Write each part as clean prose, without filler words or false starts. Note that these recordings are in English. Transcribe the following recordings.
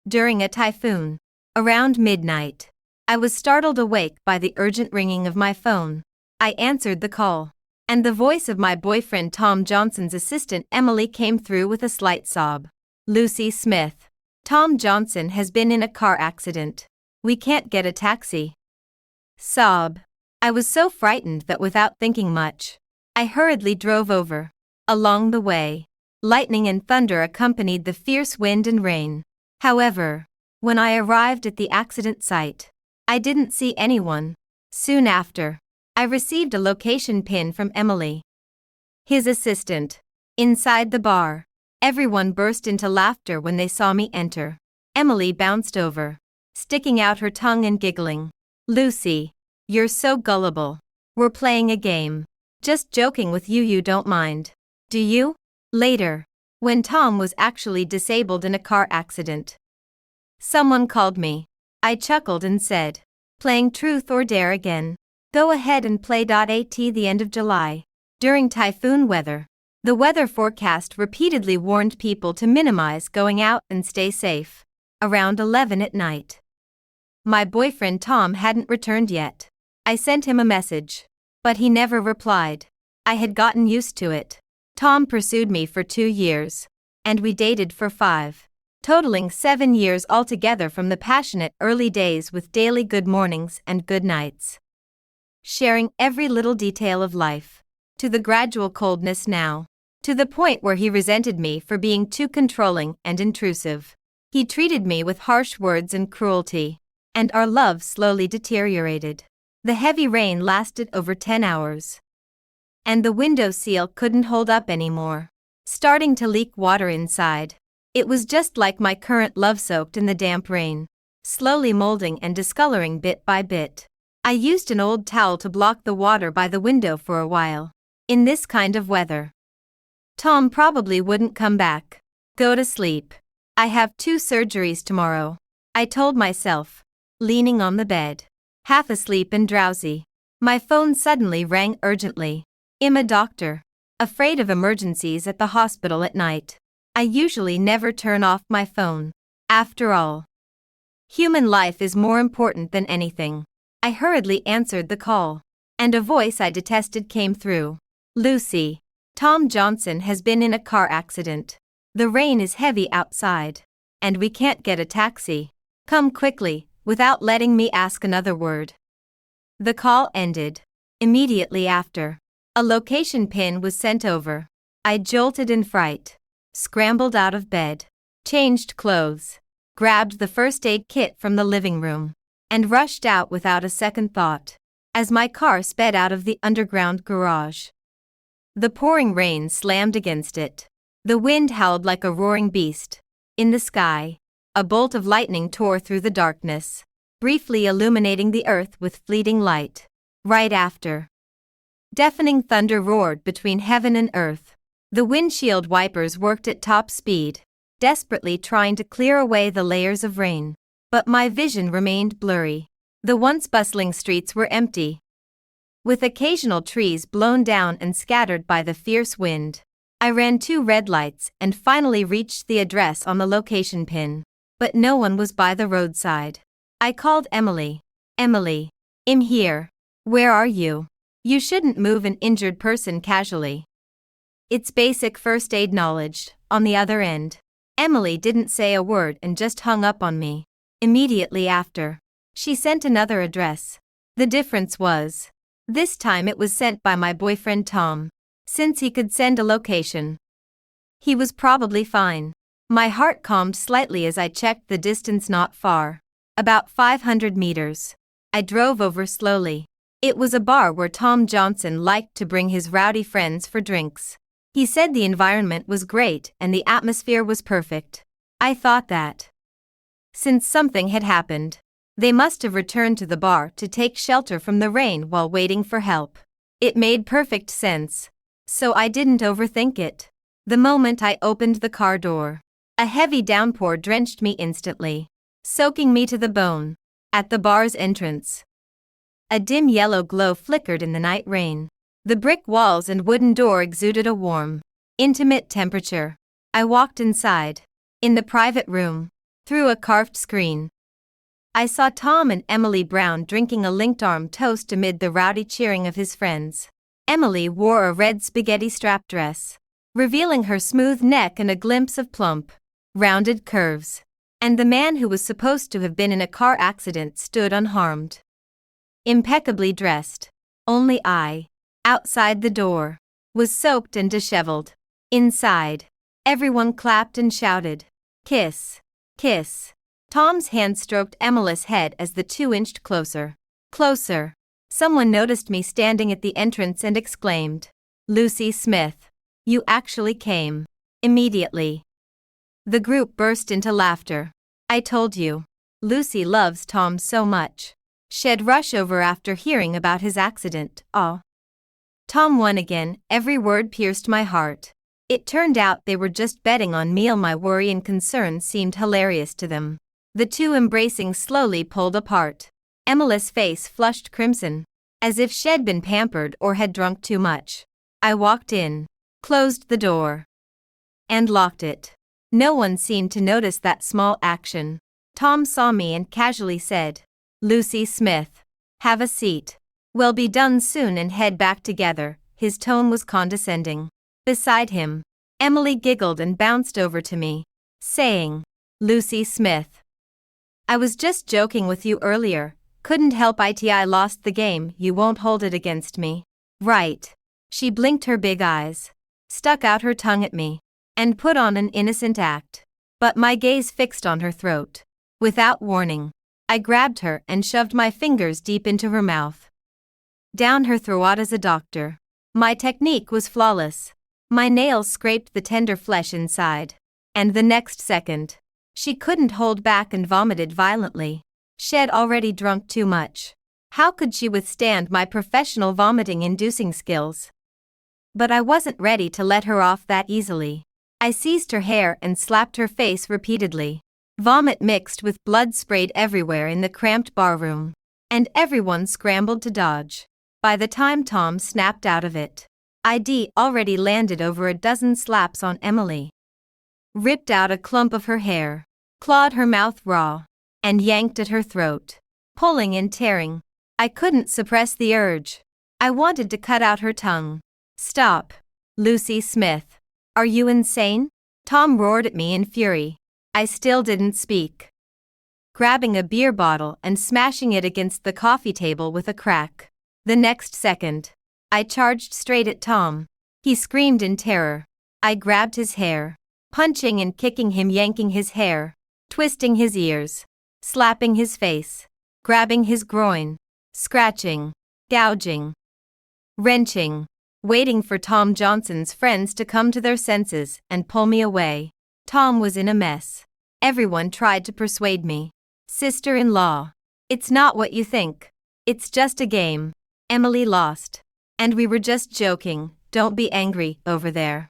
during a typhoon. Around midnight, I was startled awake by the urgent ringing of my phone. I answered the call, and the voice of my boyfriend Tom Johnson's assistant Emily came through with a slight sob. Lucy Smith. Tom Johnson has been in a car accident. We can't get a taxi. Sob. I was so frightened that without thinking much, I hurriedly drove over. Along the way, lightning and thunder accompanied the fierce wind and rain. However, when I arrived at the accident site, I didn't see anyone. Soon after, I received a location pin from Emily, his assistant. Inside the bar, everyone burst into laughter when they saw me enter. Emily bounced over, sticking out her tongue and giggling. Lucy, you're so gullible. We're playing a game. Just joking with you, you don't mind, do you? Later, when Tom was actually disabled in a car accident, someone called me. I chuckled and said, playing truth or dare again. Go ahead and play. At the end of July, during typhoon weather, the weather forecast repeatedly warned people to minimize going out and stay safe. Around 11 at night, my boyfriend Tom hadn't returned yet. I sent him a message, but he never replied. I had gotten used to it. Tom pursued me for 2 years, and we dated for 5, totaling 7 years altogether, from the passionate early days with daily good mornings and good nights, sharing every little detail of life, to the gradual coldness now, to the point where he resented me for being too controlling and intrusive. He treated me with harsh words and cruelty, and our love slowly deteriorated. The heavy rain lasted over 10 hours, and the window seal couldn't hold up anymore, starting to leak water inside. It was just like my current love, soaked in the damp rain, slowly molding and discoloring bit by bit. I used an old towel to block the water by the window for a while. In this kind of weather, Tom probably wouldn't come back. Go to sleep. I have 2 surgeries tomorrow, I told myself, leaning on the bed, half asleep and drowsy. My phone suddenly rang urgently. I'm a doctor. Afraid of emergencies at the hospital at night, I usually never turn off my phone. After all, human life is more important than anything. I hurriedly answered the call, and a voice I detested came through. Lucy, Tom Johnson has been in a car accident. The rain is heavy outside, and we can't get a taxi. Come quickly, without letting me ask another word. The call ended. Immediately after, a location pin was sent over. I jolted in fright, scrambled out of bed, changed clothes, grabbed the first aid kit from the living room, and rushed out without a second thought, as my car sped out of the underground garage. The pouring rain slammed against it. The wind howled like a roaring beast. In the sky, a bolt of lightning tore through the darkness, briefly illuminating the earth with fleeting light. Right after, deafening thunder roared between heaven and earth. The windshield wipers worked at top speed, desperately trying to clear away the layers of rain. But my vision remained blurry. The once bustling streets were empty, with occasional trees blown down and scattered by the fierce wind. I ran 2 red lights and finally reached the address on the location pin, but no one was by the roadside. I called Emily. Emily, I'm here. Where are you? You shouldn't move an injured person casually. It's basic first aid knowledge. On the other end, Emily didn't say a word and just hung up on me. Immediately after, she sent another address. The difference was, this time it was sent by my boyfriend Tom. Since he could send a location, he was probably fine. My heart calmed slightly as I checked the distance. Not far, about 500 meters. I drove over slowly. It was a bar where Tom Johnson liked to bring his rowdy friends for drinks. He said the environment was great and the atmosphere was perfect. I thought that, since something had happened, they must have returned to the bar to take shelter from the rain while waiting for help. It made perfect sense, so I didn't overthink it. The moment I opened the car door, a heavy downpour drenched me instantly, soaking me to the bone. At the bar's entrance, a dim yellow glow flickered in the night rain. The brick walls and wooden door exuded a warm, intimate temperature. I walked inside. In the private room, through a carved screen. I saw Tom and Emily Brown drinking a linked arm toast amid the rowdy cheering of his friends. Emily wore a red spaghetti strap dress, revealing her smooth neck and a glimpse of plump, rounded curves. And the man who was supposed to have been in a car accident stood unharmed, impeccably dressed. Only I, outside the door, was soaked and disheveled. Inside, everyone clapped and shouted, "Kiss! Kiss!" Tom's hand stroked Emily's head as the two inched closer. Closer. Someone noticed me standing at the entrance and exclaimed, "Lucy Smith, you actually came." Immediately, the group burst into laughter. "I told you. Lucy loves Tom so much. She'd rush over after hearing about his accident." "Aw." Tom won again, every word pierced my heart. It turned out they were just betting on me. My worry and concern seemed hilarious to them. The two embracing slowly pulled apart. Emily's face flushed crimson, as if she'd been pampered or had drunk too much. I walked in, closed the door, and locked it. No one seemed to notice that small action. Tom saw me and casually said, "Lucy Smith, have a seat. We'll be done soon and head back together." His tone was condescending. Beside him, Emily giggled and bounced over to me, saying, "Lucy Smith, I was just joking with you earlier. Couldn't help it. I lost the game. You won't hold it against me, right?" She blinked her big eyes, stuck out her tongue at me, and put on an innocent act. But my gaze fixed on her throat. Without warning, I grabbed her and shoved my fingers deep into her mouth, down her throat as a doctor. My technique was flawless. My nails scraped the tender flesh inside, and the next second, she couldn't hold back and vomited violently. She'd already drunk too much. How could she withstand my professional vomiting-inducing skills? But I wasn't ready to let her off that easily. I seized her hair and slapped her face repeatedly. Vomit mixed with blood sprayed everywhere in the cramped barroom, and everyone scrambled to dodge. By the time Tom snapped out of it, I'd already landed over a dozen slaps on Emily, ripped out a clump of her hair, clawed her mouth raw, and yanked at her throat, pulling and tearing. I couldn't suppress the urge. I wanted to cut out her tongue. "Stop, Lucy Smith. Are you insane?" Tom roared at me in fury. I still didn't speak, grabbing a beer bottle and smashing it against the coffee table with a crack. The next second, I charged straight at Tom. He screamed in terror. I grabbed his hair, punching and kicking him, yanking his hair, twisting his ears, slapping his face, grabbing his groin, scratching, gouging, wrenching, waiting for Tom Johnson's friends to come to their senses and pull me away. Tom was in a mess. Everyone tried to persuade me. "Sister-in-law, it's not what you think. It's just a game. Emily lost, and we were just joking. Don't be angry over there."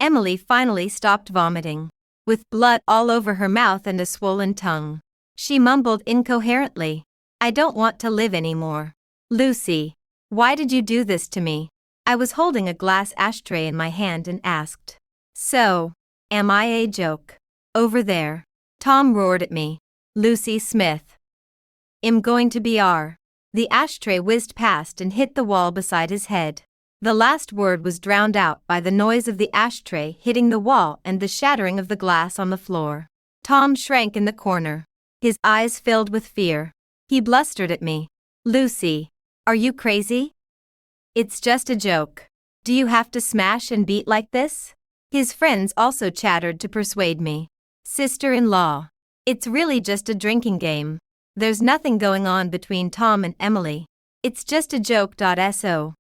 Emily finally stopped vomiting, with blood all over her mouth and a swollen tongue. She mumbled incoherently, "I don't want to live anymore." "Lucy, why did you do this to me?" I was holding a glass ashtray in my hand and asked, "So, am I a joke? Over there?" Tom roared at me. "Lucy Smith, I'm going to be R." The ashtray whizzed past and hit the wall beside his head. The last word was drowned out by the noise of the ashtray hitting the wall and the shattering of the glass on the floor. Tom shrank in the corner, his eyes filled with fear. He blustered at me. "Lucy, are you crazy? It's just a joke. Do you have to smash and beat like this?" His friends also chattered to persuade me. "Sister-in-law, it's really just a drinking game. There's nothing going on between Tom and Emily. It's just a joke. So."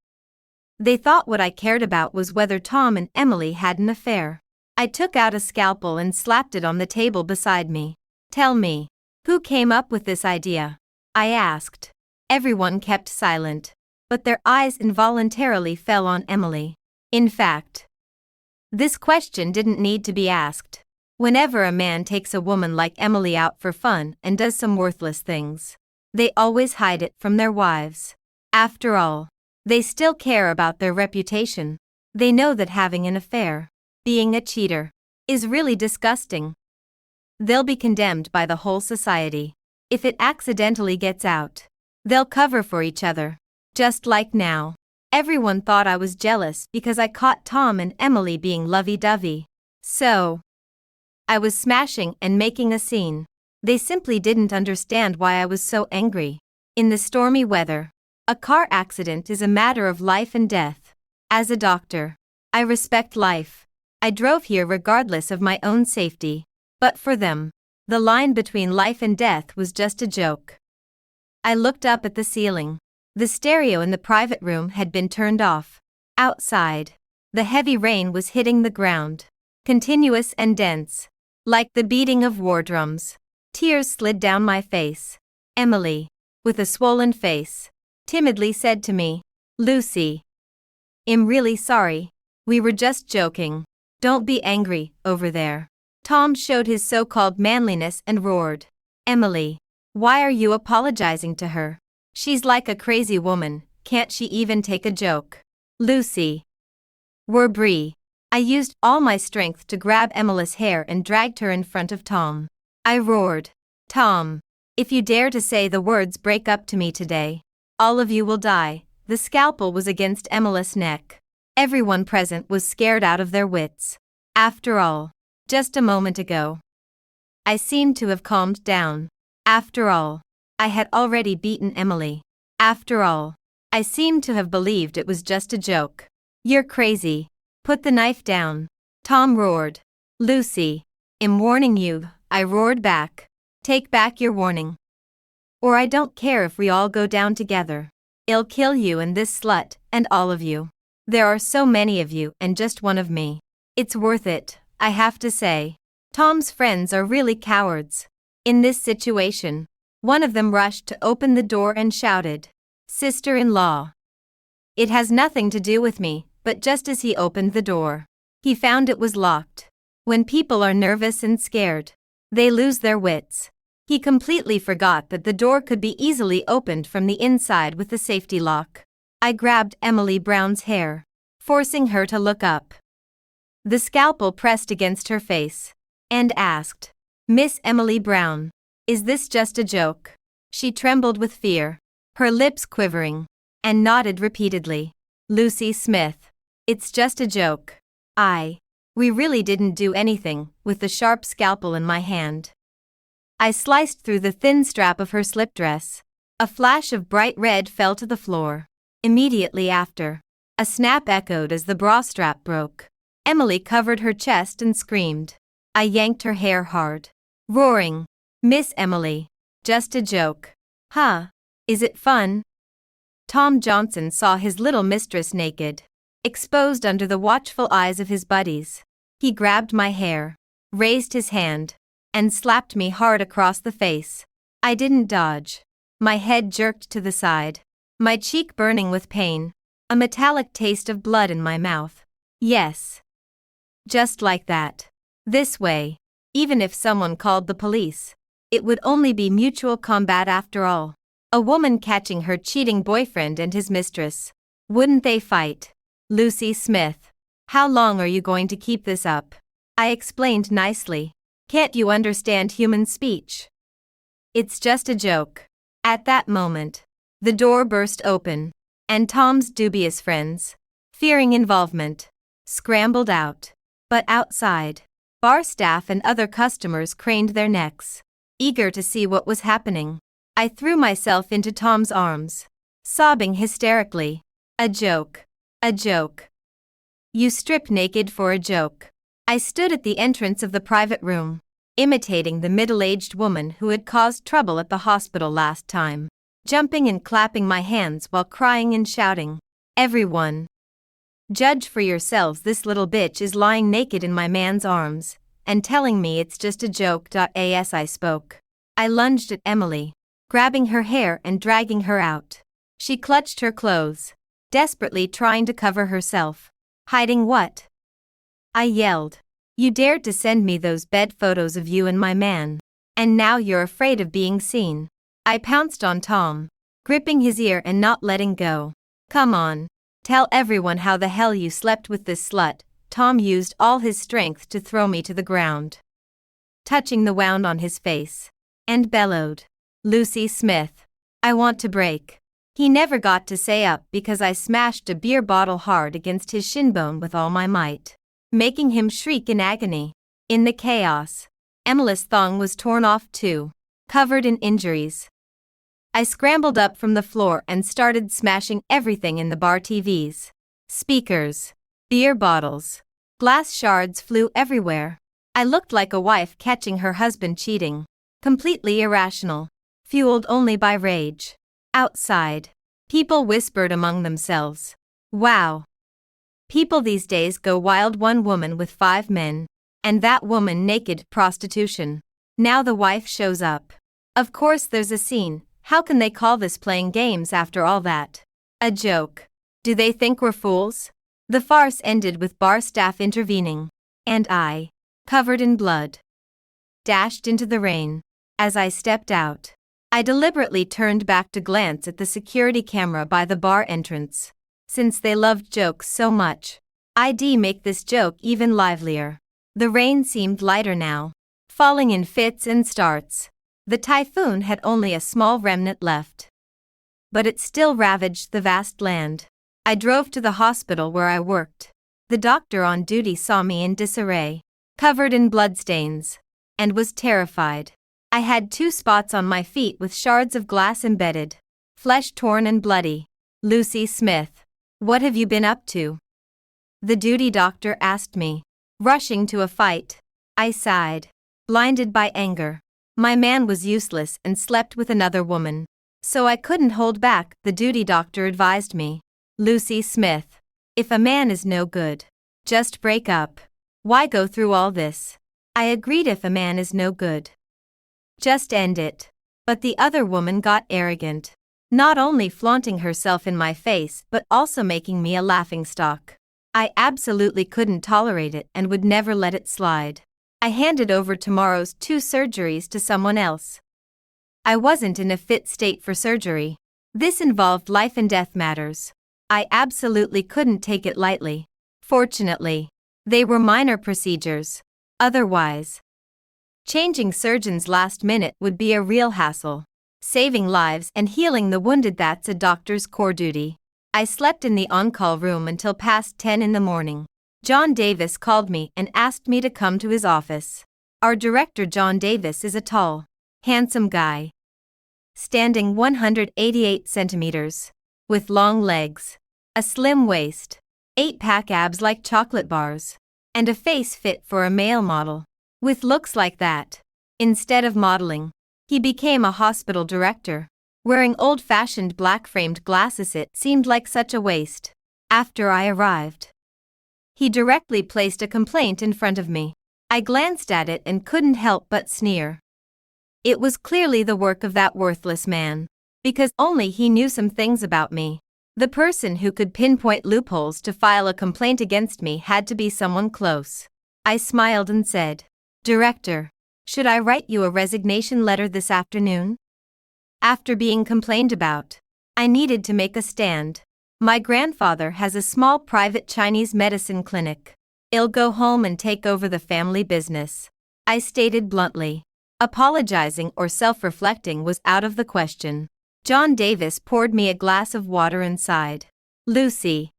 They thought what I cared about was whether Tom and Emily had an affair. I took out a scalpel and slapped it on the table beside me. "Tell me, who came up with this idea?" I asked. Everyone kept silent, but their eyes involuntarily fell on Emily. In fact, this question didn't need to be asked. Whenever a man takes a woman like Emily out for fun and does some worthless things, they always hide it from their wives. After all, they still care about their reputation. They know that having an affair, being a cheater, is really disgusting. they'll be condemned by the whole society. If it accidentally gets out, they'll cover for each other. Just like now. Everyone thought I was jealous because I caught Tom and Emily being lovey-dovey. So, I was smashing and making a scene. They simply didn't understand why I was so angry. In the stormy weather, a car accident is a matter of life and death. As a doctor, I respect life. I drove here regardless of my own safety. But for them, the line between life and death was just a joke. I looked up at the ceiling. The stereo in the private room had been turned off. Outside, the heavy rain was hitting the ground, continuous and dense, like the beating of war drums. Tears slid down my face. Emily, with a swollen face, timidly said to me, "Lucy, I'm really sorry. We were just joking. Don't be angry, over there." Tom showed his so-called manliness and roared, "Emily, why are you apologizing to her? She's like a crazy woman, can't she even take a joke?" "Lucy, we're Brie." I used all my strength to grab Emily's hair and dragged her in front of Tom. I roared, "Tom, if you dare to say the words break up to me today, all of you will die." The scalpel was against Emily's neck. Everyone present was scared out of their wits. After all, just a moment ago, I seemed to have calmed down. After all, I had already beaten Emily. After all, I seemed to have believed it was just a joke. "You're crazy. Put the knife down." Tom roared. "Lucy, I'm warning you," I roared back. "Take back your warning. Or I don't care if we all go down together. I'll kill you and this slut, and all of you. There are so many of you and just one of me. It's worth it, I have to say." Tom's friends are really cowards. In this situation, one of them rushed to open the door and shouted, "Sister-in-law." It has nothing to do with me, but just as he opened the door, he found it was locked. When people are nervous and scared, they lose their wits. He completely forgot that the door could be easily opened from the inside with the safety lock. I grabbed Emily Brown's hair, forcing her to look up. The scalpel pressed against her face, and asked, "Miss Emily Brown, is this just a joke?" She trembled with fear, her lips quivering, and nodded repeatedly. "Lucy Smith, it's just a joke. We really didn't do anything," with the sharp scalpel in my hand. I sliced through the thin strap of her slip dress. A flash of bright red fell to the floor. Immediately after, a snap echoed as the bra strap broke. Emily covered her chest and screamed. I yanked her hair hard, roaring, "Miss Emily, just a joke. Huh? Is it fun?" Tom Johnson saw his little mistress naked, exposed under the watchful eyes of his buddies. He grabbed my hair, raised his hand, and slapped me hard across the face. I didn't dodge. My head jerked to the side, my cheek burning with pain, a metallic taste of blood in my mouth. Yes. Just like that. This way, even if someone called the police, it would only be mutual combat after all. A woman catching her cheating boyfriend and his mistress. Wouldn't they fight? "Lucy Smith, how long are you going to keep this up?" I explained nicely. "Can't you understand human speech? It's just a joke." At that moment, the door burst open, and Tom's dubious friends, fearing involvement, scrambled out. But outside, bar staff and other customers craned their necks, eager to see what was happening. I threw myself into Tom's arms, sobbing hysterically. "A joke. A joke. You strip naked for a joke." I stood at the entrance of the private room, imitating the middle-aged woman who had caused trouble at the hospital last time, jumping and clapping my hands while crying and shouting, "Everyone, judge for yourselves, this little bitch is lying naked in my man's arms, and telling me it's just a joke." As I spoke, I lunged at Emily, grabbing her hair and dragging her out. She clutched her clothes, desperately trying to cover herself. "Hiding what?" I yelled. "You dared to send me those bed photos of you and my man, and now you're afraid of being seen." I pounced on Tom, gripping his ear and not letting go. "Come on, tell everyone how the hell you slept with this slut." Tom used all his strength to throw me to the ground. touching the wound on his face, and bellowed, "Lucy Smith, I want to break." He never got to say up because I smashed a beer bottle hard against his shin bone with all my might, making him shriek in agony. In the chaos, Emily's thong was torn off too, covered in injuries. I scrambled up from the floor and started smashing everything in the bar: TVs, speakers, beer bottles. Glass shards flew everywhere. I looked like a wife catching her husband cheating, completely irrational, fueled only by rage. Outside, people whispered among themselves, "Wow. People these days go wild. One woman with 5 men, and that woman naked, prostitution. Now the wife shows up. Of course there's a scene. How can they call this playing games after all that? A joke. Do they think we're fools?" The farce ended with bar staff intervening, and I, covered in blood, dashed into the rain. As I stepped out, I deliberately turned back to glance at the security camera by the bar entrance. Since they loved jokes so much, I'd make this joke even livelier. The rain seemed lighter now, falling in fits and starts. The typhoon had only a small remnant left, but it still ravaged the vast land. I drove to the hospital where I worked. The doctor on duty saw me in disarray, covered in bloodstains, and was terrified. I had 2 spots on my feet with shards of glass embedded, flesh torn and bloody. "Lucy Smith, what have you been up to?" the duty doctor asked me. "Rushing to a fight," I sighed, blinded by anger. My man was useless and slept with another woman, so I couldn't hold back. The duty doctor advised me, "Lucy Smith, if a man is no good, just break up. Why go through all this?" I agreed. If a man is no good, just end it. But the other woman got arrogant, not only flaunting herself in my face but also making me a laughingstock. I absolutely couldn't tolerate it and would never let it slide. I handed over tomorrow's 2 surgeries to someone else. I wasn't in a fit state for surgery. This involved life and death matters. I absolutely couldn't take it lightly. Fortunately, they were minor procedures. Otherwise, changing surgeons last minute would be a real hassle. Saving lives and healing the wounded, that's a doctor's core duty. I slept in the on-call room until past 10 in the morning. John Davis called me and asked me to come to his office. Our director John Davis is a tall, handsome guy, standing 188 centimeters, with long legs, a slim waist, 8-pack abs like chocolate bars, and a face fit for a male model. With looks like that, instead of modeling, he became a hospital director. Wearing old-fashioned black-framed glasses, it seemed like such a waste. After I arrived, he directly placed a complaint in front of me. I glanced at it and couldn't help but sneer. It was clearly the work of that worthless man, because only he knew some things about me. The person who could pinpoint loopholes to file a complaint against me had to be someone close. I smiled and said, "Director, should I write you a resignation letter this afternoon?" After being complained about, I needed to make a stand. My grandfather has a small private Chinese medicine clinic. I'll go home and take over the family business, I stated bluntly. Apologizing or self-reflecting was out of the question. John Davis poured me a glass of water and sighed. "Lucy,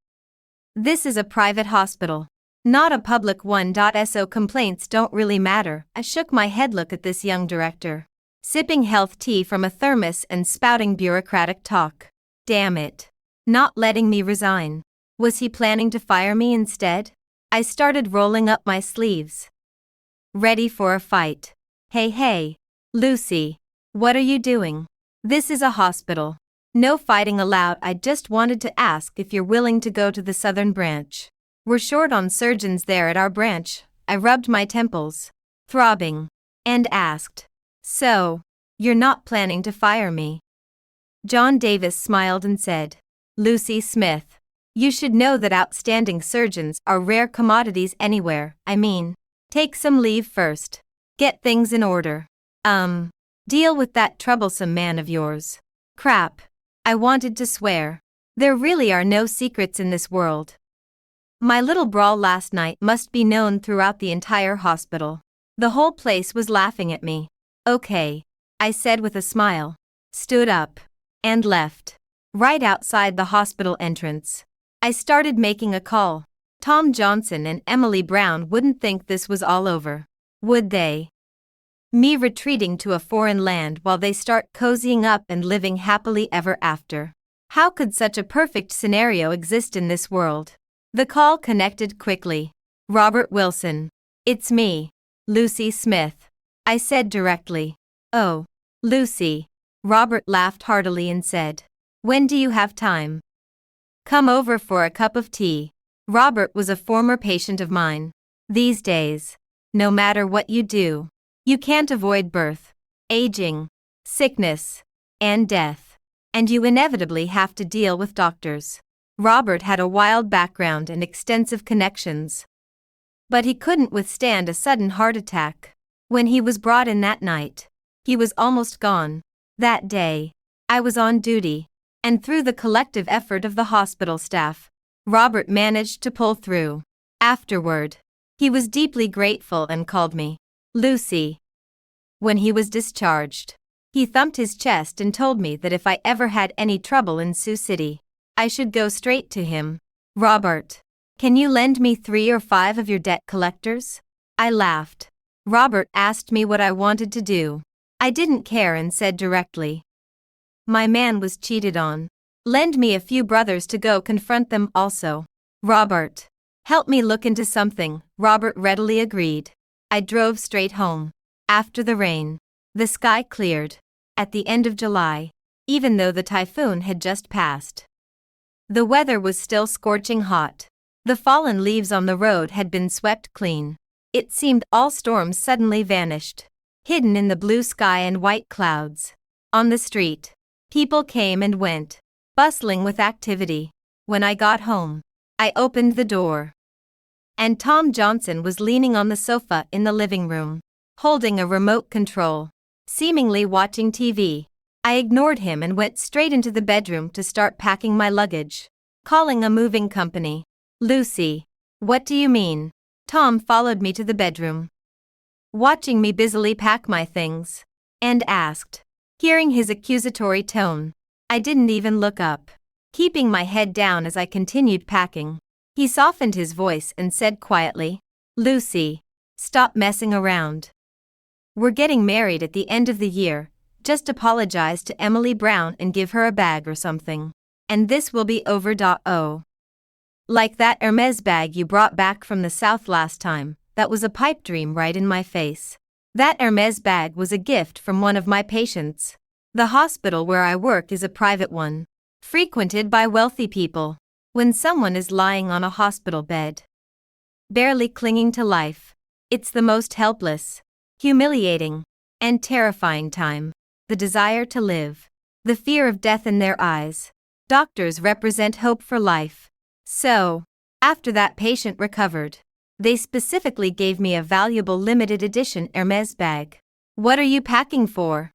this is a private hospital, not a public one. So complaints don't really matter." I shook my head. Look at this young director, sipping health tea from a thermos and spouting bureaucratic talk. Damn it. Not letting me resign. Was he planning to fire me instead? I started rolling up my sleeves, ready for a fight. Hey, Lucy, what are you doing? This is a hospital. No fighting allowed. I just wanted to ask if you're willing to go to the southern branch. We're short on surgeons there at our branch. I rubbed my temples, throbbing, and asked, "So, you're not planning to fire me?" John Davis smiled and said, "Lucy Smith, you should know that outstanding surgeons are rare commodities anywhere. I mean, take some leave first. Get things in order. Deal with that troublesome man of yours." Crap. I wanted to swear. There really are no secrets in this world. My little brawl last night must be known throughout the entire hospital. The whole place was laughing at me. Okay, I said with a smile, stood up, and left. Right outside the hospital entrance, I started making a call. Tom Johnson and Emily Brown wouldn't think this was all over, would they? Me retreating to a foreign land while they start cozying up and living happily ever after. How could such a perfect scenario exist in this world? The call connected quickly. Robert Wilson. It's me, Lucy Smith, I said directly. Oh, Lucy. Robert laughed heartily and said, when do you have time? Come over for a cup of tea. Robert was a former patient of mine. These days, no matter what you do, you can't avoid birth, aging, sickness, and death, and you inevitably have to deal with doctors. Robert had a wild background and extensive connections. But he couldn't withstand a sudden heart attack. When he was brought in that night, he was almost gone. That day, I was on duty, and through the collective effort of the hospital staff, Robert managed to pull through. Afterward, he was deeply grateful and called me Lucy. When he was discharged, he thumped his chest and told me that if I ever had any trouble in Sioux City, I should go straight to him. Robert, can you lend me 3 or 5 of your debt collectors? I laughed. Robert asked me what I wanted to do. I didn't care and said directly, my man was cheated on. Lend me a few brothers to go confront them also. Robert, help me look into something. Robert readily agreed. I drove straight home. After the rain, the sky cleared. At the end of July, even though the typhoon had just passed, the weather was still scorching hot. The fallen leaves on the road had been swept clean. It seemed all storms suddenly vanished, hidden in the blue sky and white clouds. On the street, people came and went, bustling with activity. When I got home, I opened the door, and Tom Johnson was leaning on the sofa in the living room, holding a remote control, seemingly watching TV. I ignored him and went straight into the bedroom to start packing my luggage, calling a moving company. Lucy, what do you mean? Tom followed me to the bedroom, watching me busily pack my things, and asked. Hearing his accusatory tone, I didn't even look up, keeping my head down as I continued packing. He softened his voice and said quietly, Lucy, stop messing around. We're getting married at the end of the year. Just apologize to Emily Brown and give her a bag or something, and this will be over. Oh. Like that Hermes bag you brought back from the South last time. That was a pipe dream right in my face. That Hermes bag was a gift from one of my patients. The hospital where I work is a private one, frequented by wealthy people. When someone is lying on a hospital bed, barely clinging to life, it's the most helpless, humiliating, and terrifying time. The desire to live, the fear of death in their eyes. Doctors represent hope for life. So, after that patient recovered, they specifically gave me a valuable limited edition Hermes bag. What are you packing for?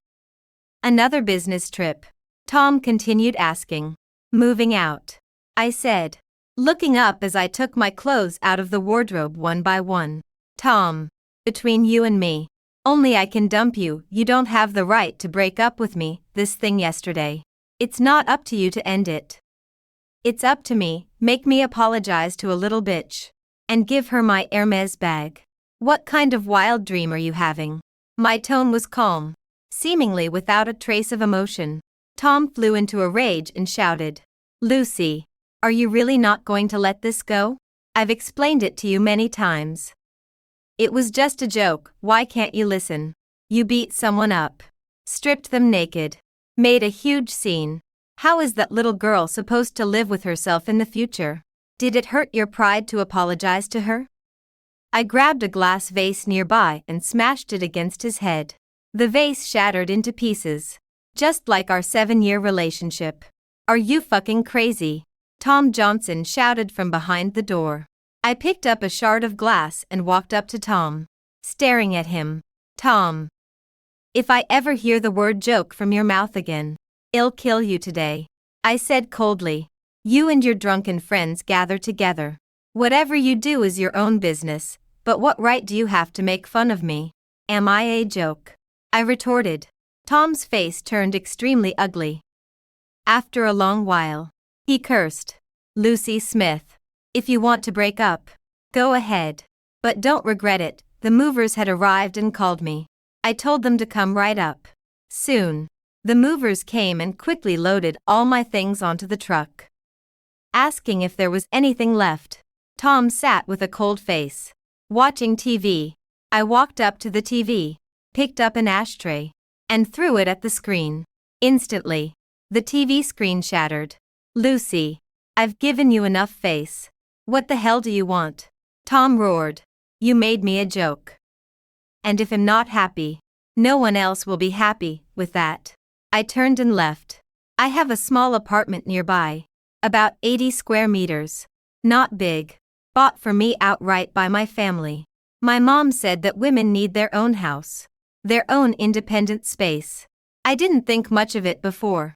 Another business trip. Tom continued asking. Moving out, I said, looking up as I took my clothes out of the wardrobe one by one. Tom, between you and me, only I can dump you. You don't have the right to break up with me. This thing yesterday. It's not up to you to end it. It's up to me. Make me apologize to a little bitch, and give her my Hermes bag. What kind of wild dream are you having? My tone was calm, seemingly without a trace of emotion. Tom flew into a rage and shouted, Lucy, are you really not going to let this go? I've explained it to you many times. It was just a joke. Why can't you listen? You beat someone up, stripped them naked, made a huge scene. How is that little girl supposed to live with herself in the future? Did it hurt your pride to apologize to her? I grabbed a glass vase nearby and smashed it against his head. The vase shattered into pieces, just like our 7-year relationship. Are you fucking crazy? Tom Johnson shouted from behind the door. I picked up a shard of glass and walked up to Tom, staring at him. Tom, if I ever hear the word joke from your mouth again, I'll kill you today, I said coldly. You and your drunken friends gather together. Whatever you do is your own business, But what right do you have to make fun of me? Am I a joke? I retorted. Tom's face turned extremely ugly. After a long while, he cursed. Lucy Smith, if you want to break up, go ahead. But don't regret it. The movers had arrived and called me. I told them to come right up. Soon, the movers came and quickly loaded all my things onto the truck. Asking if there was anything left, Tom sat with a cold face, watching TV. I walked up to the TV, picked up an ashtray, and threw it at the screen. Instantly, the TV screen shattered. Lucy, I've given you enough face. What the hell do you want? Tom roared. You made me a joke. And if I'm not happy, no one else will be happy with that. I turned and left. I have a small apartment nearby, about 80 square meters. Not big. Bought for me outright by my family. My mom said that women need their own house, their own independent space. I didn't think much of it before,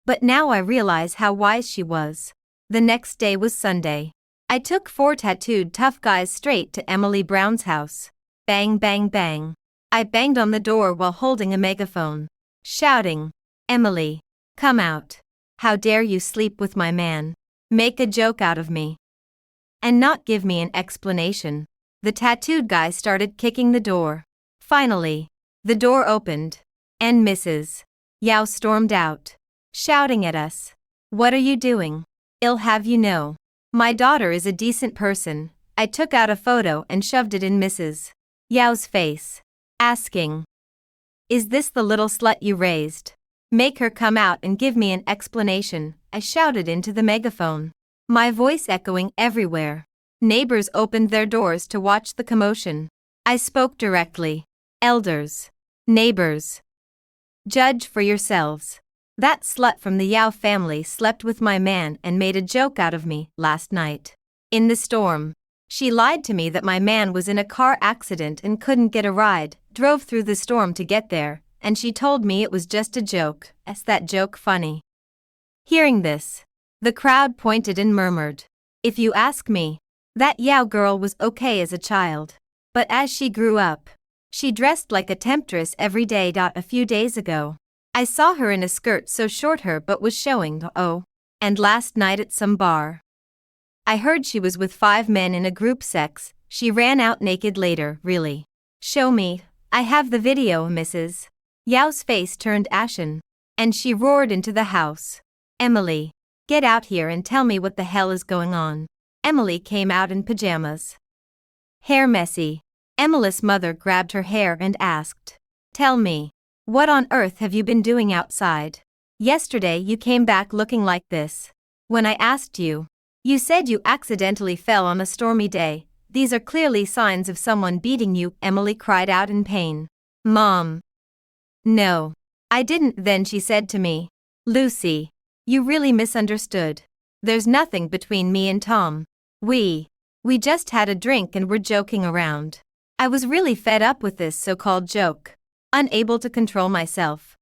but now I realize how wise she was. The next day was Sunday. I took 4 tattooed tough guys straight to Emily Brown's house. Bang, bang, bang. I banged on the door while holding a megaphone, shouting, Emily, come out. How dare you sleep with my man? Make a joke out of me and not give me an explanation. The tattooed guy started kicking the door. Finally, the door opened, and Mrs. Yao stormed out, shouting at us. What are you doing? I'll have you know, my daughter is a decent person. I took out a photo and shoved it in Mrs. Yao's face, asking, is this the little slut you raised? Make her come out and give me an explanation, I shouted into the megaphone, my voice echoing everywhere. Neighbors opened their doors to watch the commotion. I spoke directly. Elders, neighbors, judge for yourselves. That slut from the Yao family slept with my man and made a joke out of me last night. In the storm, she lied to me that my man was in a car accident and couldn't get a ride, drove through the storm to get there, and she told me it was just a joke. Is that joke funny? Hearing this, the crowd pointed and murmured. If you ask me, that Yao girl was okay as a child. But as she grew up, she dressed like a temptress every day. A few days ago, I saw her in a skirt so short her butt was showing. And last night at some bar, I heard she was with 5 men in a group sex. She ran out naked later. Really? Show me. I have the video. Mrs. Yao's face turned ashen, and she roared into the house. Emily, get out here and tell me what the hell is going on. Emily came out in pajamas, hair messy. Emily's mother grabbed her hair and asked, tell me, what on earth have you been doing outside? Yesterday you came back looking like this. When I asked you, you said you accidentally fell on a stormy day. These are clearly signs of someone beating you. Emily cried out in pain. Mom. No, I didn't. Then she said to me, Lucy, you really misunderstood. There's nothing between me and Tom. We just had a drink and were joking around. I was really fed up with this so-called joke, unable to control myself.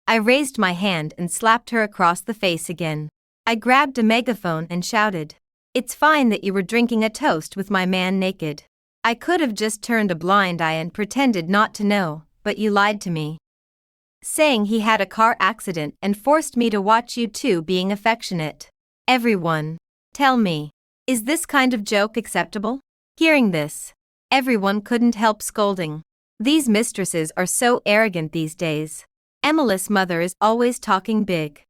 I raised my hand and slapped her across the face again. I grabbed a megaphone and shouted, it's fine that you were drinking a toast with my man naked. I could have just turned a blind eye and pretended not to know, but you lied to me, saying he had a car accident and forced me to watch you two being affectionate. Everyone, tell me, is this kind of joke acceptable? Hearing this, everyone couldn't help scolding. These mistresses are so arrogant these days. Emily's mother is always talking big.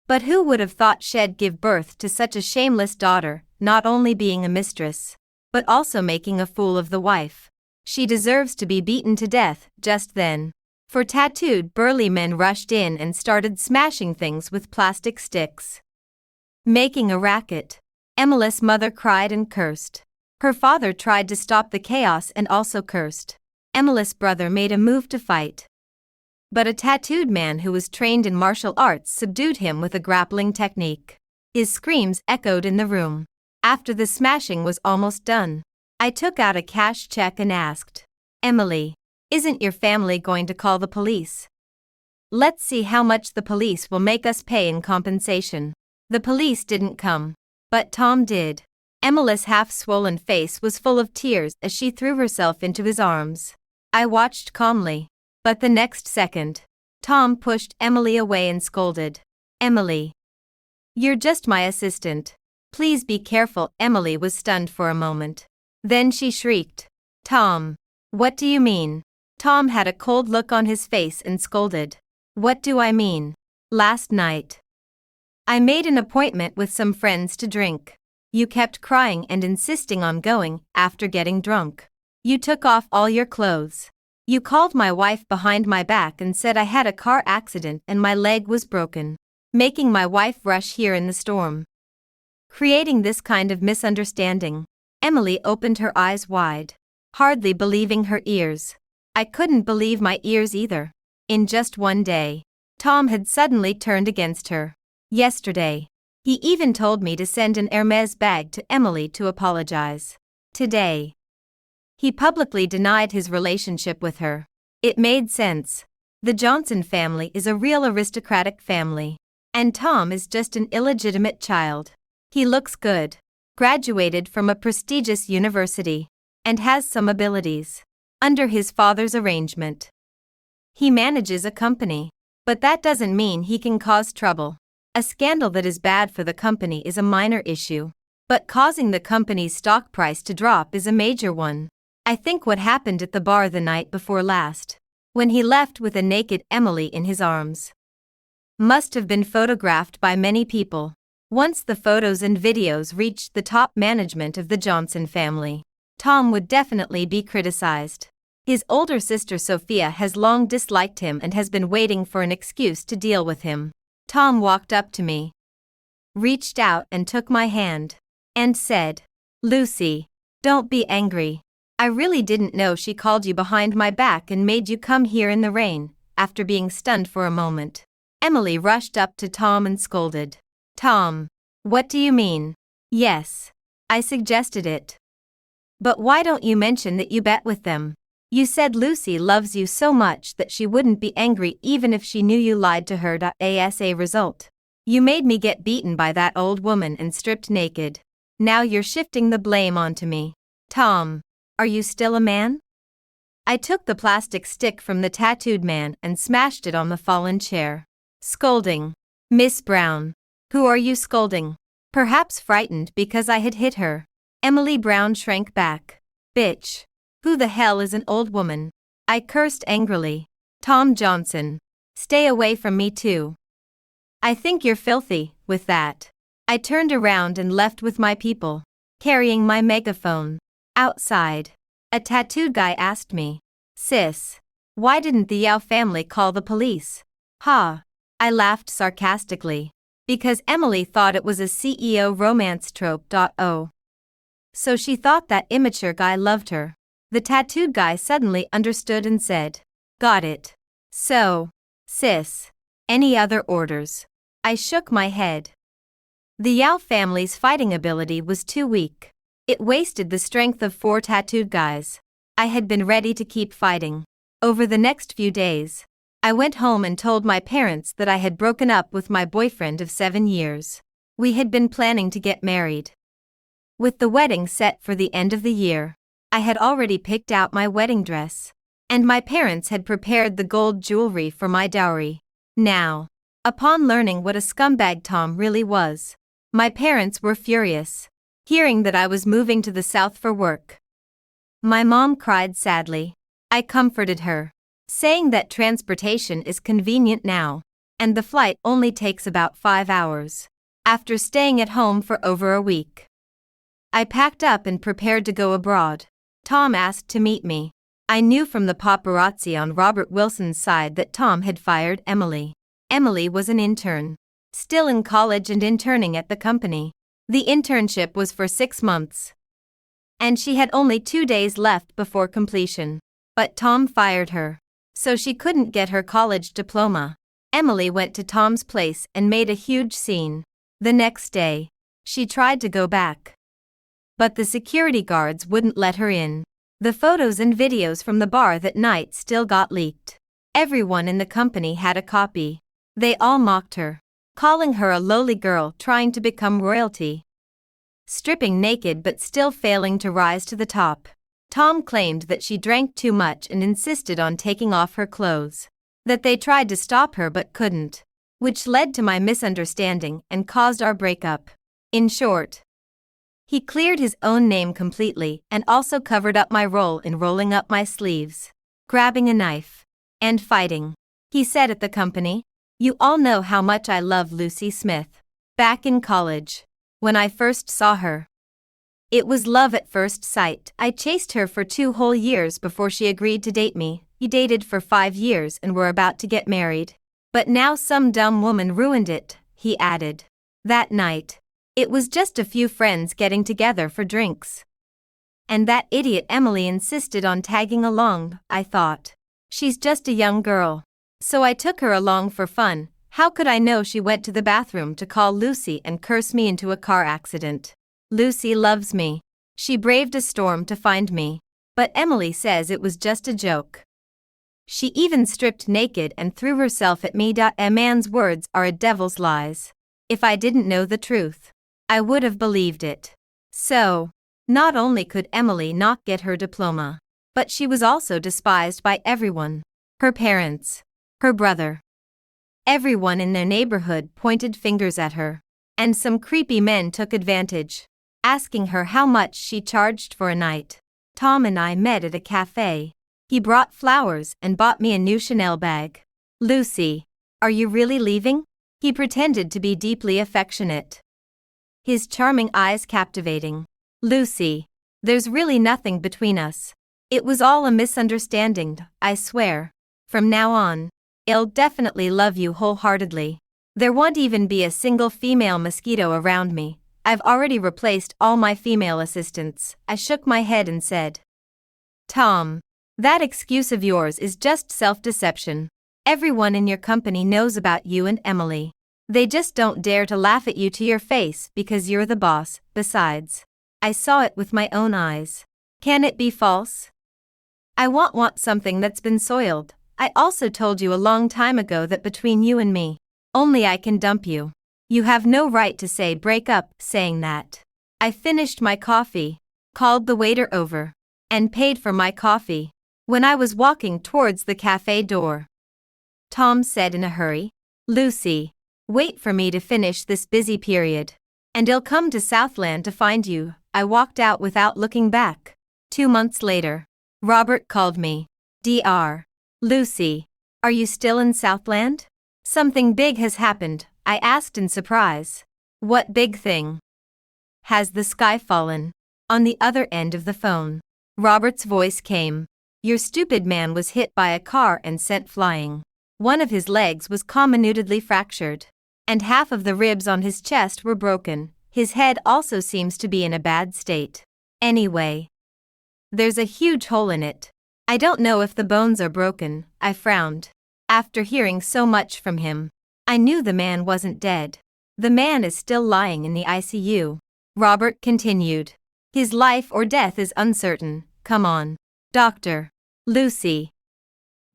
But who would have thought she'd give birth to such a shameless daughter, not only being a mistress, but also making a fool of the wife? She deserves to be beaten to death. Just then, 4 tattooed burly men rushed in and started smashing things with plastic sticks, making a racket. Emily's mother cried and cursed. Her father tried to stop the chaos and also cursed. Emily's brother made a move to fight, but a tattooed man who was trained in martial arts subdued him with a grappling technique. His screams echoed in the room. After the smashing was almost done, I took out a cash check and asked, Emily, isn't your family going to call the police? Let's see how much the police will make us pay in compensation. The police didn't come, but Tom did. Emily's half-swollen face was full of tears as she threw herself into his arms. I watched calmly. But the next second, Tom pushed Emily away and scolded. "Emily, you're just my assistant. Please be careful." Emily was stunned for a moment. Then she shrieked. "Tom, what do you mean?" Tom had a cold look on his face and scolded. "What do I mean? Last night, I made an appointment with some friends to drink. You kept crying and insisting on going after getting drunk. You took off all your clothes. You called my wife behind my back and said I had a car accident and my leg was broken, making my wife rush here in the storm. Creating this kind of misunderstanding." Emily opened her eyes wide, hardly believing her ears. I couldn't believe my ears either. In just one day, Tom had suddenly turned against her. Yesterday, he even told me to send an Hermes bag to Emily to apologize. Today, he publicly denied his relationship with her. It made sense. The Johnson family is a real aristocratic family, and Tom is just an illegitimate child. He looks good, graduated from a prestigious university, and has some abilities. Under his father's arrangement, he manages a company, but that doesn't mean he can cause trouble. A scandal that is bad for the company is a minor issue, but causing the company's stock price to drop is a major one. I think what happened at the bar the night before last, when he left with a naked Emily in his arms, must have been photographed by many people. Once the photos and videos reached the top management of the Johnson family, Tom would definitely be criticized. His older sister Sophia has long disliked him and has been waiting for an excuse to deal with him. Tom walked up to me, reached out and took my hand, and said, "Lucy, don't be angry. I really didn't know she called you behind my back and made you come here in the rain." After being stunned for a moment, Emily rushed up to Tom and scolded. "Tom, what do you mean?" "Yes, I suggested it. But why don't you mention that you bet with them? You said Lucy loves you so much that she wouldn't be angry even if she knew you lied to her. As a result, you made me get beaten by that old woman and stripped naked. Now you're shifting the blame onto me. Tom, are you still a man?" I took the plastic stick from the tattooed man and smashed it on the fallen chair, scolding. "Miss Brown, who are you scolding?" Perhaps frightened because I had hit her, Emily Brown shrank back. "Bitch. Who the hell is an old woman?" I cursed angrily. "Tom Johnson. Stay away from me too. I think you're filthy." With that, I turned around and left with my people, carrying my megaphone. Outside, a tattooed guy asked me, "Sis, why didn't the Yao family call the police?" "Ha." I laughed sarcastically. Because Emily thought it was a CEO romance trope. Oh. So she thought that immature guy loved her. The tattooed guy suddenly understood and said, "Got it. So, sis, any other orders?" I shook my head. The Yao family's fighting ability was too weak. It wasted the strength of 4 tattooed guys. I had been ready to keep fighting. Over the next few days, I went home and told my parents that I had broken up with my boyfriend of 7 years. We had been planning to get married, with the wedding set for the end of the year. I had already picked out my wedding dress, and my parents had prepared the gold jewelry for my dowry. Now, upon learning what a scumbag Tom really was, my parents were furious, hearing that I was moving to the South for work. My mom cried sadly. I comforted her, saying that transportation is convenient now, and the flight only takes about 5 hours. After staying at home for over a week, I packed up and prepared to go abroad. Tom asked to meet me. I knew from the paparazzi on Robert Wilson's side that Tom had fired Emily. Emily was an intern, still in college and interning at the company. The internship was for 6 months, and she had only 2 days left before completion. But Tom fired her, so she couldn't get her college diploma. Emily went to Tom's place and made a huge scene. The next day, she tried to go back, but the security guards wouldn't let her in. The photos and videos from the bar that night still got leaked. Everyone in the company had a copy. They all mocked her, calling her a lowly girl trying to become royalty. stripping naked but still failing to rise to the top. Tom claimed that she drank too much and insisted on taking off her clothes. That they tried to stop her but couldn't, which led to my misunderstanding and caused our breakup. In short, he cleared his own name completely and also covered up my role in rolling up my sleeves, grabbing a knife, and fighting. He said at the company, "You all know how much I love Lucy Smith. Back in college, when I first saw her, it was love at first sight. I chased her for 2 whole years before she agreed to date me. We dated for 5 years and were about to get married. But now some dumb woman ruined it," he added. That night, it was just a few friends getting together for drinks. And that idiot Emily insisted on tagging along. I thought, she's just a young girl. So I took her along for fun. How could I know she went to the bathroom to call Lucy and curse me into a car accident? Lucy loves me. She braved a storm to find me. But Emily says it was just a joke. She even stripped naked and threw herself at me. A man's words are a devil's lies. If I didn't know the truth, I would have believed it. So, not only could Emily not get her diploma, but she was also despised by everyone. Her parents, her brother. Everyone in their neighborhood pointed fingers at her. And some creepy men took advantage, asking her how much she charged for a night. Tom and I met at a cafe. He brought flowers and bought me a new Chanel bag. "Lucy, are you really leaving?" He pretended to be deeply affectionate, his charming eyes captivating. "Lucy, there's really nothing between us. It was all a misunderstanding, I swear. From now on, I'll definitely love you wholeheartedly. There won't even be a single female mosquito around me. I've already replaced all my female assistants." I shook my head and said, "Tom, that excuse of yours is just self-deception. Everyone in your company knows about you and Emily. They just don't dare to laugh at you to your face because you're the boss. Besides, I saw it with my own eyes. Can it be false? I won't want something that's been soiled. I also told you a long time ago that between you and me, only I can dump you. You have no right to say break up." Saying that, I finished my coffee, called the waiter over, and paid for my coffee. When I was walking towards the cafe door, Tom said in a hurry, "Lucy, wait for me to finish this busy period, and I'll come to Southland to find you." I walked out without looking back. 2 months later, Robert called me. "Dr. Lucy, are you still in Southland?" "Something big has happened," I asked in surprise. "What big thing?" "Has the sky fallen?" On the other end of the phone, Robert's voice came. "Your stupid man was hit by a car and sent flying. One of his legs was comminutedly fractured, and half of the ribs on his chest were broken. His head also seems to be in a bad state. Anyway, there's a huge hole in it. I don't know if the bones are broken." I frowned. After hearing so much from him, I knew the man wasn't dead. "The man is still lying in the ICU. Robert continued. "His life or death is uncertain. Come on, Dr. Lucy.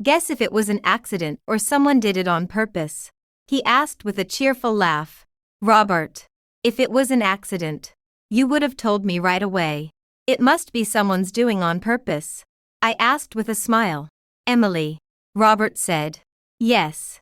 Guess if it was an accident or someone did it on purpose?" he asked with a cheerful laugh. "Robert, if it was an accident, you would have told me right away. It must be someone's doing on purpose." I asked with a smile. "Emily," Robert said. "Yes.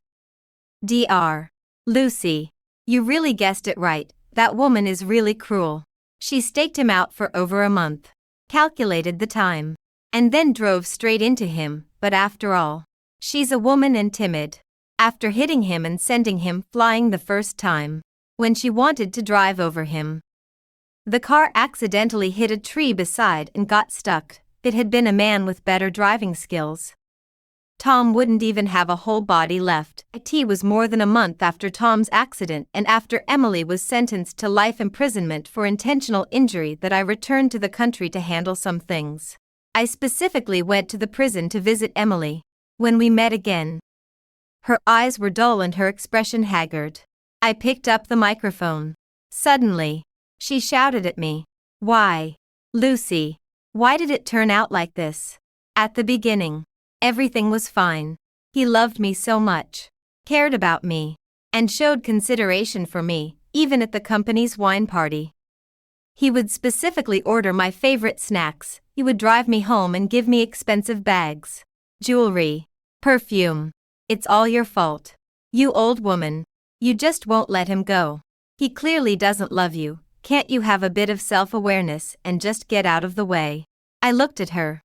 Dr. Lucy, you really guessed it right. That woman is really cruel. She staked him out for over a month, calculated the time, and then drove straight into him. But after all, she's a woman and timid. After hitting him and sending him flying the first time, when she wanted to drive over him, the car accidentally hit a tree beside and got stuck. It had been a man with better driving skills, Tom wouldn't even have a whole body left. It was more than a month after Tom's accident and after Emily was sentenced to life imprisonment for intentional injury that I returned to the country to handle some things. I specifically went to the prison to visit Emily. When we met again, her eyes were dull and her expression haggard. I picked up the microphone. Suddenly, she shouted at me, "Why, Lucy, why did it turn out like this? At the beginning, everything was fine. He loved me so much, cared about me, and showed consideration for me, even at the company's wine party. He would specifically order my favorite snacks. He would drive me home and give me expensive bags, jewelry, perfume. It's all your fault. You old woman. You just won't let him go. He clearly doesn't love you. Can't you have a bit of self-awareness and just get out of the way? I looked at her,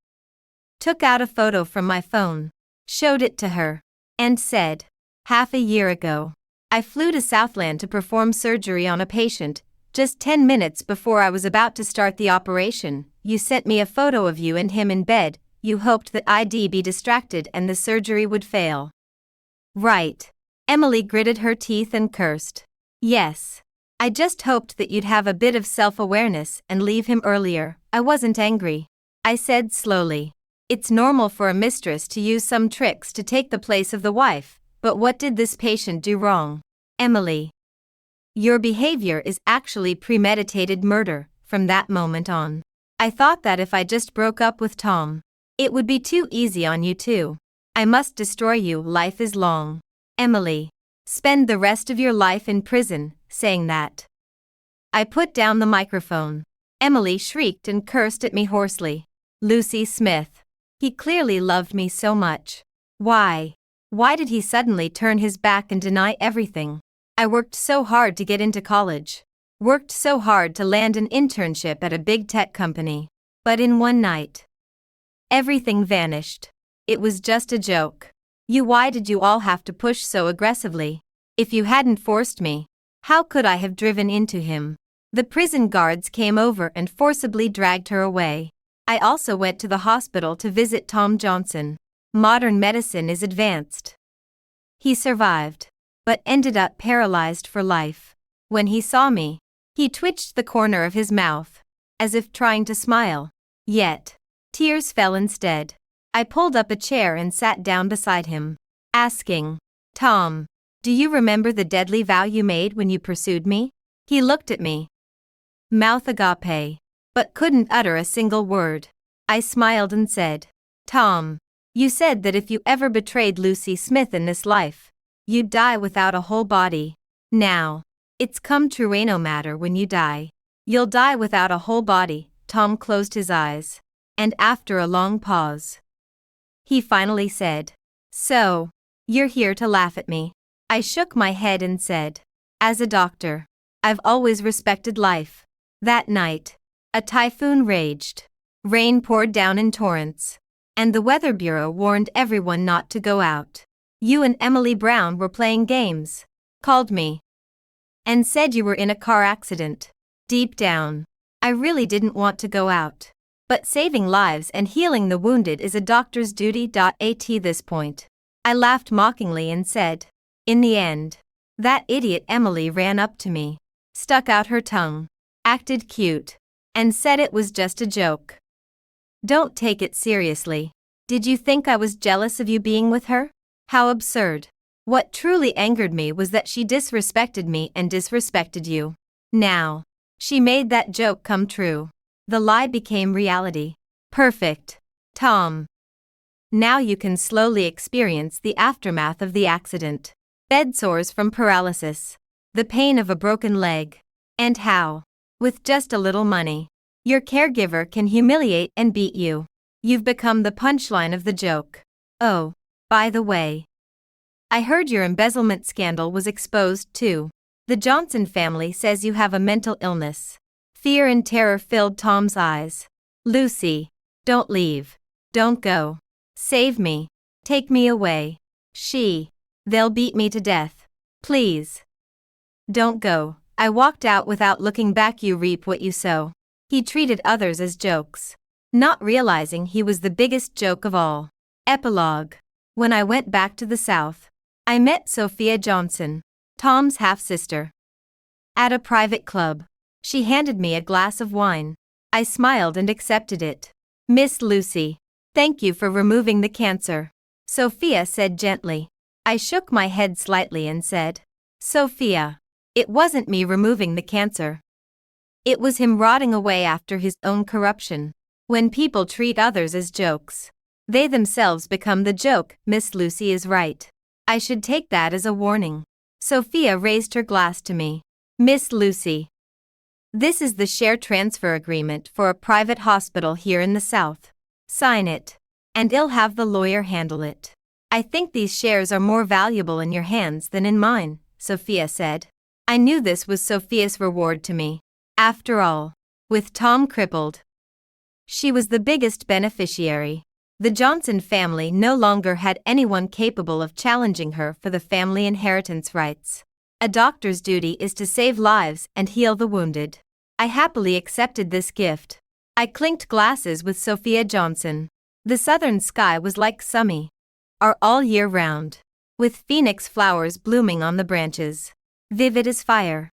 took out a photo from my phone, showed it to her, and said, "Half a year ago, I flew to Southland to perform surgery on a patient. Just 10 minutes before I was about to start the operation, you sent me a photo of you and him in bed. You hoped that I'd be distracted and the surgery would fail." Right. Emily gritted her teeth and cursed. Yes. I just hoped that you'd have a bit of self-awareness and leave him earlier. I wasn't angry. I said slowly. It's normal for a mistress to use some tricks to take the place of the wife, but what did this patient do wrong? Emily. Your behavior is actually premeditated murder. From that moment on, I thought that if I just broke up with Tom, it would be too easy on you too. I must destroy you. Life is long. Emily. Spend the rest of your life in prison, saying that. I put down the microphone. Emily shrieked and cursed at me hoarsely. Lucy Smith. He clearly loved me so much. Why? Why did he suddenly turn his back and deny everything? I worked so hard to get into college. Worked so hard to land an internship at a big tech company. But in one night, everything vanished. It was just a joke. Why did you all have to push so aggressively? If you hadn't forced me, how could I have driven into him? The prison guards came over and forcibly dragged her away. I also went to the hospital to visit Tom Johnson. Modern medicine is advanced. He survived, but ended up paralyzed for life. When he saw me, he twitched the corner of his mouth, as if trying to smile. Yet, tears fell instead. I pulled up a chair and sat down beside him, asking, Tom, do you remember the deadly vow you made when you pursued me? He looked at me, mouth agape, but couldn't utter a single word. I smiled and said, Tom, you said that if you ever betrayed Lucy Smith in this life, you'd die without a whole body. Now, it's come true. No matter when you die, you'll die without a whole body. Tom closed his eyes, and after a long pause, he finally said, So, you're here to laugh at me? I shook my head and said, As a doctor, I've always respected life. That night, a typhoon raged. Rain poured down in torrents, and the Weather Bureau warned everyone not to go out. You and Emily Brown were playing games, called me, and said you were in a car accident. Deep down, I really didn't want to go out. But saving lives and healing the wounded is a doctor's duty. At this point, I laughed mockingly and said, In the end, that idiot Emily ran up to me, stuck out her tongue, acted cute, and said it was just a joke. Don't take it seriously. Did you think I was jealous of you being with her? How absurd. What truly angered me was that she disrespected me and disrespected you. Now, she made that joke come true. The lie became reality. Perfect. Tom. Now you can slowly experience the aftermath of the accident. Bed sores from paralysis, the pain of a broken leg, and how, with just a little money, your caregiver can humiliate and beat you. You've become the punchline of the joke. Oh, by the way, I heard your embezzlement scandal was exposed too. The Johnson family says you have a mental illness. Fear and terror filled Tom's eyes. Lucy, don't leave. Don't go. Save me. Take me away. They'll beat me to death. Please. Don't go. I walked out without looking back. You reap what you sow. He treated others as jokes, not realizing he was the biggest joke of all. Epilogue. When I went back to the South, I met Sophia Johnson, Tom's half-sister, at a private club. She handed me a glass of wine. I smiled and accepted it. Miss Lucy, thank you for removing the cancer, Sophia said gently. I shook my head slightly and said, Sophia, it wasn't me removing the cancer. It was him rotting away after his own corruption. When people treat others as jokes, they themselves become the joke. Miss Lucy is right. I should take that as a warning. Sophia raised her glass to me. Miss Lucy, This is the share transfer agreement for a private hospital here in the South. Sign it. And I'll have the lawyer handle it. I think these shares are more valuable in your hands than in mine, Sophia said. I knew this was Sophia's reward to me. After all, with Tom crippled, she was the biggest beneficiary. The Johnson family no longer had anyone capable of challenging her for the family inheritance rights. A doctor's duty is to save lives and heal the wounded. I happily accepted this gift. I clinked glasses with Sophia Johnson. The southern sky was like summer all year round, with phoenix flowers blooming on the branches, vivid as fire.